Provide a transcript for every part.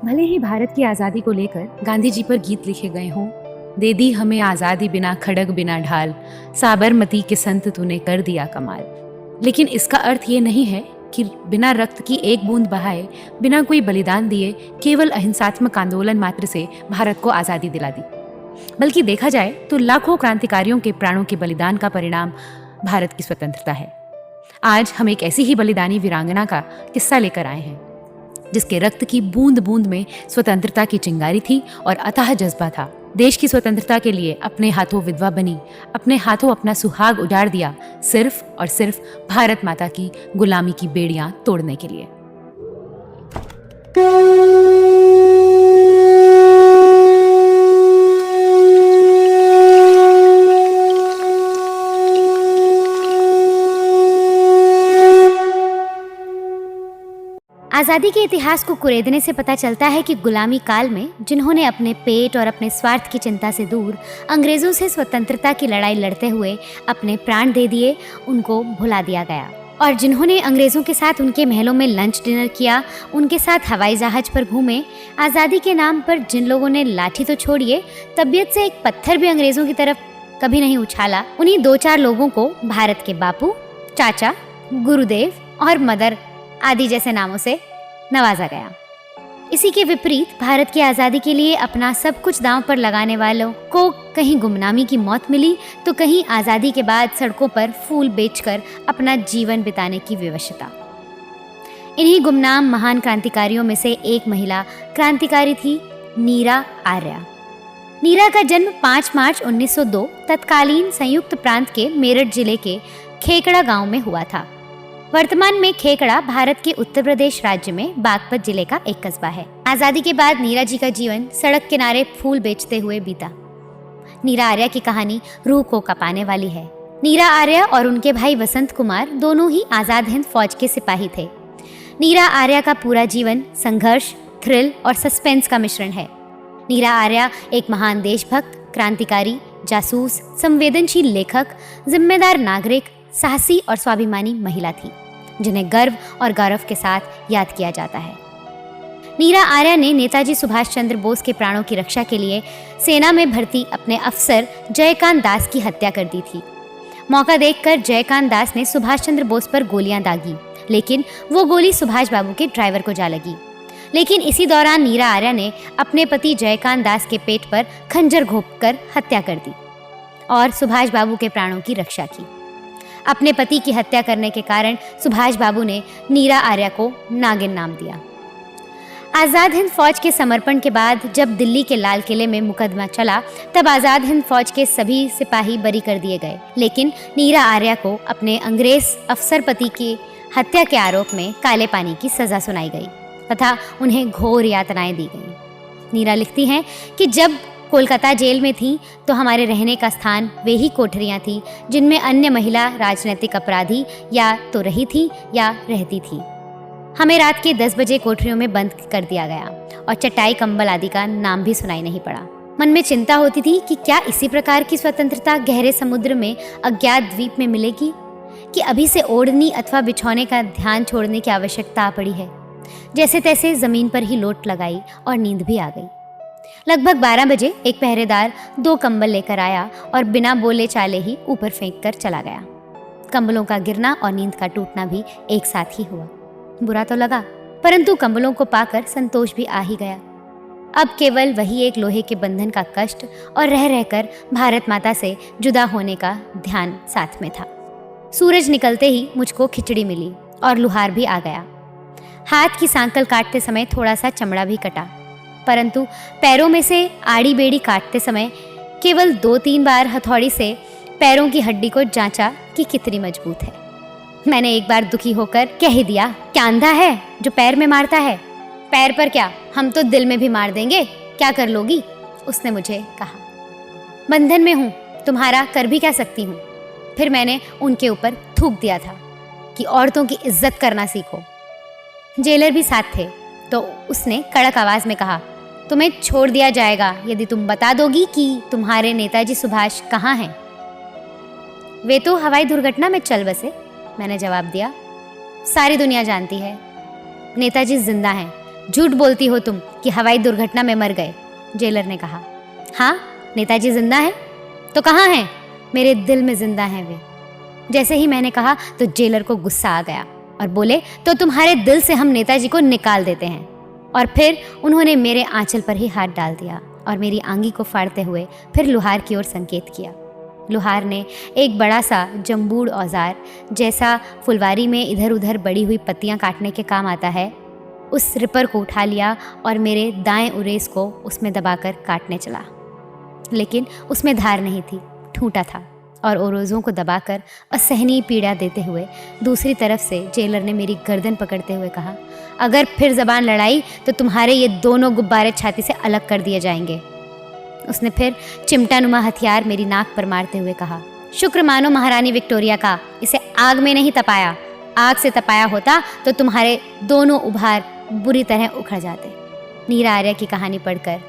भले ही भारत की आज़ादी को लेकर गांधी जी पर गीत लिखे गए हों, दे दी हमें आज़ादी बिना खड़ग बिना ढाल, साबरमती के संत तूने कर दिया कमाल, लेकिन इसका अर्थ ये नहीं है कि बिना रक्त की एक बूंद बहाए, बिना कोई बलिदान दिए, केवल अहिंसात्मक आंदोलन मात्र से भारत को आज़ादी दिला दी। बल्कि देखा जाए तो लाखों क्रांतिकारियों के प्राणों के बलिदान का परिणाम भारत की स्वतंत्रता है। आज हम एक ऐसी ही बलिदानी वीरांगना का किस्सा लेकर आए हैं, जिसके रक्त की बूंद बूंद में स्वतंत्रता की चिंगारी थी और अथाह जज्बा था। देश की स्वतंत्रता के लिए अपने हाथों विधवा बनी, अपने हाथों अपना सुहाग उजाड़ दिया, सिर्फ और सिर्फ भारत माता की गुलामी की बेड़ियां तोड़ने के लिए। आज़ादी के इतिहास को कुरेदने से पता चलता है कि गुलामी काल में जिन्होंने अपने पेट और अपने स्वार्थ की चिंता से दूर अंग्रेज़ों से स्वतंत्रता की लड़ाई लड़ते हुए अपने प्राण दे दिए, उनको भुला दिया गया। और जिन्होंने अंग्रेज़ों के साथ उनके महलों में लंच डिनर किया, उनके साथ हवाई जहाज पर घूमे, आज़ादी के नाम पर जिन लोगों ने लाठी तो छोड़िए, तबीयत से एक पत्थर भी अंग्रेज़ों की तरफ कभी नहीं उछाला, उन्हीं दो चार लोगों को भारत के बापू, चाचा, गुरुदेव और मदर आदि जैसे नामों से नवाजा गया। इसी के विपरीत भारत की आज़ादी के लिए अपना सब कुछ दांव पर लगाने वालों को कहीं गुमनामी की मौत मिली, तो कहीं आज़ादी के बाद सड़कों पर फूल बेचकर अपना जीवन बिताने की विवशता। इन्हीं गुमनाम महान क्रांतिकारियों में से एक महिला क्रांतिकारी थी नीरा आर्या। नीरा का जन्म 5 मार्च 1902 तत्कालीन संयुक्त प्रांत के मेरठ जिले के खेकड़ा गांव में हुआ था। वर्तमान में खेकड़ा भारत के उत्तर प्रदेश राज्य में बागपत जिले का एक कस्बा है। आज़ादी के बाद नीरा जी का जीवन सड़क किनारे फूल बेचते हुए बीता। नीरा आर्या की कहानी रूह को कपाने वाली है। नीरा आर्या और उनके भाई वसंत कुमार दोनों ही आज़ाद हिंद फौज के सिपाही थे। नीरा आर्या का पूरा जीवन संघर्ष, थ्रिल और सस्पेंस का मिश्रण है। नीरा आर्या एक महान देशभक्त, क्रांतिकारी, जासूस, संवेदनशील लेखक, जिम्मेदार नागरिक, साहसी और स्वाभिमानी महिला थी, जिन्हें गर्व और गौरव के साथ याद किया जाता है। नीरा आर्या ने नेताजी सुभाष चंद्र बोस के प्राणों की रक्षा के लिए सेना में भर्ती अपने अफसर जयकांत दास की हत्या कर दी थी। मौका देखकर जयकांत दास ने सुभाष चंद्र बोस पर गोलियां दागी, लेकिन वो गोली सुभाष बाबू के ड्राइवर को जा लगी। लेकिन इसी दौरान नीरा आर्या ने अपने पति जयकांत दास के पेट पर खंजर घोंपकर हत्या कर दी और सुभाष बाबू के प्राणों की रक्षा की। अपने पति की हत्या करने के कारण सुभाष बाबू ने नीरा आर्या को नागिन नाम दिया। आज़ाद हिंद फौज के समर्पण के बाद जब दिल्ली के लाल किले में मुकदमा चला, तब आज़ाद हिंद फौज के सभी सिपाही बरी कर दिए गए, लेकिन नीरा आर्या को अपने अंग्रेज अफसर पति की हत्या के आरोप में काले पानी की सजा सुनाई गई तथा उन्हें घोर यातनाएं दी गईं। नीरा लिखती हैं कि जब कोलकाता जेल में थी तो हमारे रहने का स्थान वे ही कोठरियाँ थी जिनमें अन्य महिला राजनीतिक अपराधी या तो रही थी या रहती थी। हमें रात के 10 बजे कोठरियों में बंद कर दिया गया और चटाई कंबल आदि का नाम भी सुनाई नहीं पड़ा। मन में चिंता होती थी कि क्या इसी प्रकार की स्वतंत्रता गहरे समुद्र में अज्ञात द्वीप में मिलेगी, कि अभी से ओढ़नी अथवा बिछौने का ध्यान छोड़ने की आवश्यकता पड़ी है। जैसे तैसे जमीन पर ही लोट लगाई और नींद भी आ गई। लगभग 12 बजे एक पहरेदार 2 कंबल लेकर आया और बिना बोले चाले ही ऊपर फेंक कर चला गया। कंबलों का गिरना और नींद का टूटना भी एक साथ ही हुआ। बुरा तो लगा, परंतु कंबलों को पाकर संतोष भी आ ही गया। अब केवल वही एक लोहे के बंधन का कष्ट और रह रहकर भारत माता से जुदा होने का ध्यान साथ में था। सूरज निकलते ही मुझको खिचड़ी मिली और लुहार भी आ गया। हाथ की सांकल काटते समय थोड़ा सा चमड़ा भी कटा, परंतु पैरों में से आड़ी बेड़ी काटते समय केवल 2-3 बार हथौड़ी से पैरों की हड्डी को जांचा कि कितनी मजबूत है। मैंने एक बार दुखी होकर कह ही दिया, क्या अंधा है जो पैर में मारता है? पैर पर क्या, हम तो दिल में भी मार देंगे, क्या कर लोगी? उसने मुझे कहा, बंधन में हूँ, तुम्हारा कर भी क्या सकती हूँ। फिर मैंने उनके ऊपर थूक दिया था कि औरतों की इज्जत करना सीखो। जेलर भी साथ थे तो उसने कड़क आवाज में कहा, तुम्हें छोड़ दिया जाएगा यदि तुम बता दोगी कि तुम्हारे नेताजी सुभाष कहाँ हैं। वे तो हवाई दुर्घटना में चल बसे, मैंने जवाब दिया। सारी दुनिया जानती है नेताजी जिंदा हैं, झूठ बोलती हो तुम कि हवाई दुर्घटना में मर गए, जेलर ने कहा। हाँ, नेताजी जिंदा हैं? तो कहाँ हैं? मेरे दिल में जिंदा हैं वे। जैसे ही मैंने कहा तो जेलर को गुस्सा आ गया और बोले, तो तुम्हारे दिल से हम नेताजी को निकाल देते हैं। और फिर उन्होंने मेरे आंचल पर ही हाथ डाल दिया और मेरी आंगी को फाड़ते हुए फिर लुहार की ओर संकेत किया। लुहार ने एक बड़ा सा जंबूड़ औजार, जैसा फुलवारी में इधर उधर बड़ी हुई पत्तियां काटने के काम आता है, उस रिपर को उठा लिया और मेरे दाएं उरेस को उसमें दबाकर काटने चला। लेकिन उसमें धार नहीं थी, ठूंठा था और ओरोज़ों को दबाकर असहनीय पीड़ा देते हुए दूसरी तरफ से जेलर ने मेरी गर्दन पकड़ते हुए कहा, अगर फिर ज़बान लड़ाई तो तुम्हारे ये दोनों गुब्बारे छाती से अलग कर दिए जाएंगे। उसने फिर चिमटानुमा हथियार मेरी नाक पर मारते हुए कहा, शुक्र मानो महारानी विक्टोरिया का, इसे आग में नहीं तपाया। आग से तपाया होता तो तुम्हारे दोनों उभार बुरी तरह उखड़ जाते। नीरा आर्या की कहानी पढ़कर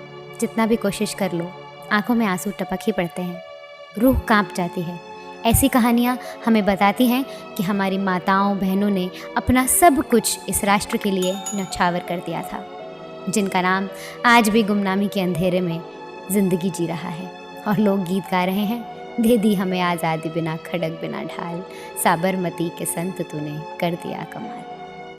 जितना भी कोशिश कर लो, आंखों में आंसू टपक ही पड़ते हैं, रूह कांप जाती है। ऐसी कहानियाँ हमें बताती हैं कि हमारी माताओं बहनों ने अपना सब कुछ इस राष्ट्र के लिए न्यौछावर कर दिया था, जिनका नाम आज भी गुमनामी के अंधेरे में जिंदगी जी रहा है। और लोग गीत गा रहे हैं, दे दी हमें आज़ादी बिना खड़क बिना ढाल, साबरमती के संत तूने कर दिया कमाल।